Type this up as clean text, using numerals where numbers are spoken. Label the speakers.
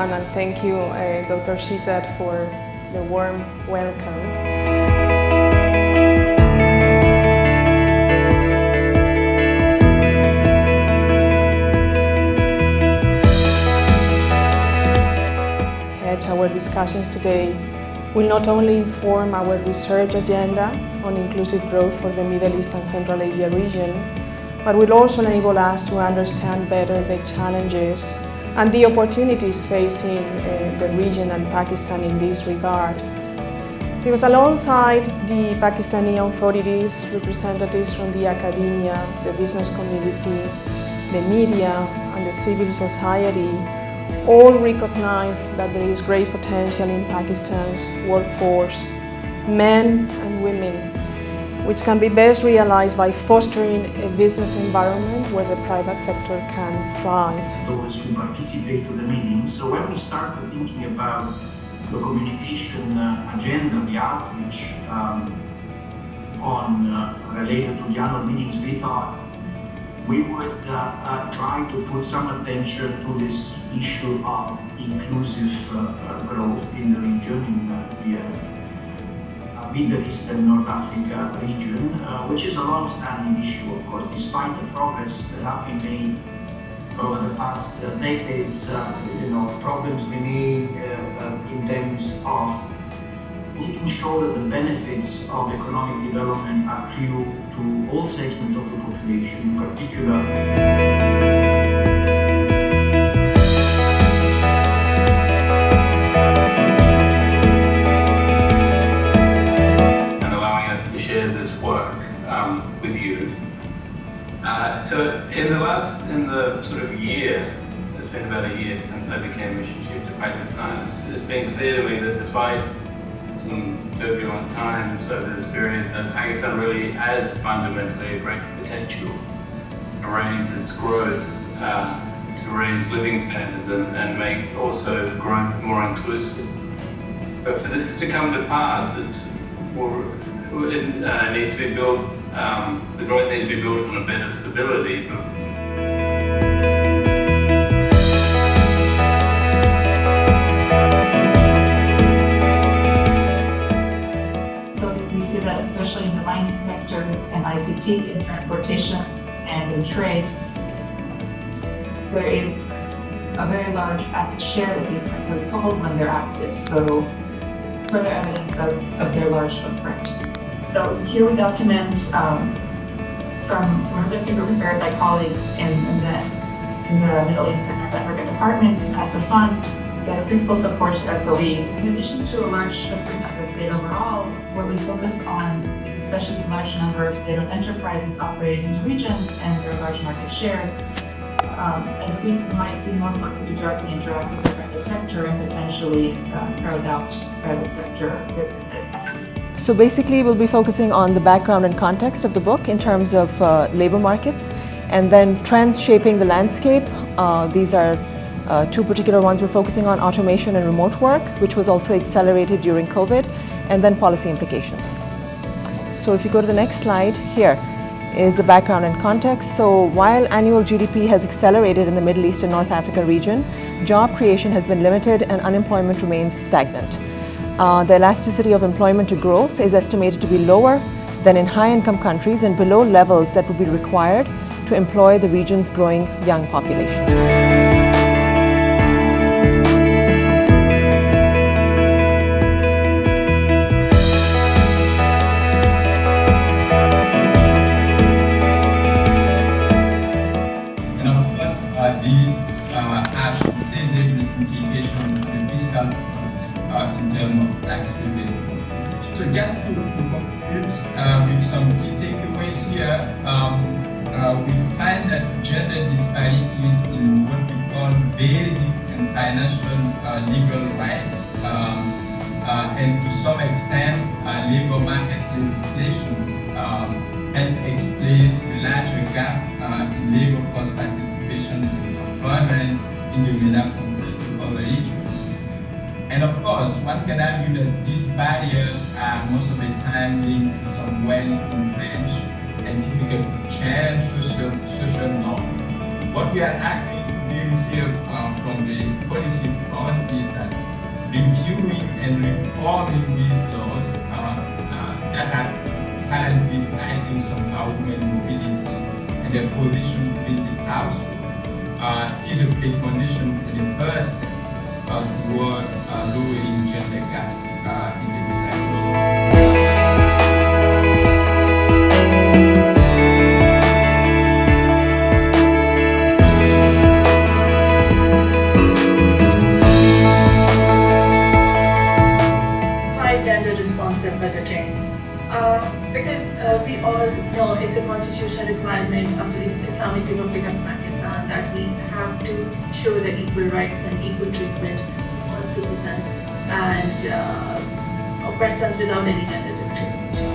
Speaker 1: everyone, and thank you, Dr. Shizad, for the warm welcome. Our discussions today will not only inform our research agenda on inclusive growth for the Middle East and Central Asia region, but will also enable us to understand better the challenges and the opportunities facing the region and Pakistan in this regard. Because alongside the Pakistani authorities, representatives from the academia, the business community, the media and the civil society all recognize that there is great potential in Pakistan's workforce, men and women, which can be best realized by fostering a business environment where the private sector can thrive.
Speaker 2: Those who participate to the meeting. So when we started thinking about the communication agenda, the outreach related to the annual meetings, we thought we would try to put some attention to this issue of inclusive growth in the region, in the Middle East and North Africa region, which is a long-standing issue, of course, despite the progress that have been made over the past decades. Problems remain in terms of making sure that the benefits of economic development accrue to all segments of the population, in particular.
Speaker 3: And allowing us to share this work with you. So in the sort of year, it's been about a year since I became mission chief to Pakistan, it's been clear to me that despite some turbulent times over this period, that Pakistan really has fundamentally a great potential to raise its growth, to raise living standards and make also growth more inclusive. But for this to come to pass, it needs to be built, the growth needs to be built on a bed of stability.
Speaker 4: Especially in the mining sectors and ICT, in transportation and in trade, there is a very large asset share that these sectors hold when they're active. So further evidence of their large footprint. So here we document from a paper prepared by colleagues in the Middle East and North Africa Department at the fund, the fiscal support to SOEs. In addition to a large footprint of the state overall, what we focus on is especially the large number of state-owned enterprises operating in the regions and their large market shares, as these might be most likely to directly interact with the private sector and potentially crowd out private sector businesses.
Speaker 5: So basically we'll be focusing on the background and context of the book in terms of labor markets, and then trends shaping the landscape. These are two particular ones we're focusing on: automation and remote work, which was also accelerated during COVID, and then policy implications. So if you go to the next slide, here is the background and context. So while annual GDP has accelerated in the Middle East and North Africa region, job creation has been limited and unemployment remains stagnant. The elasticity of employment to growth is estimated to be lower than in high-income countries and below levels that would be required to employ the region's growing young population.
Speaker 6: These have sizable implications on the fiscal front in terms of tax revenue. So just to conclude with some key takeaway here, we find that gender disparities in what we call basic and financial legal rights and to some extent labor market legislations help explain the larger gap in labor force participation in employment in the MENA compared to other regions. And of course, one can argue that these barriers are most of the time linked to some well-entrenched and difficult to change social norms. What we are arguing doing here from the policy front is that reviewing and reforming these laws that are currently biasing somehow women mobility and their position within the household is a precondition for the first step toward lowering gender gaps in the relationships.
Speaker 7: Gender-responsive budgeting, because we all know it's a constitutional requirement of the Islamic Republic of Pakistan that we have to show the equal rights and equal treatment on citizens and persons without any gender discrimination.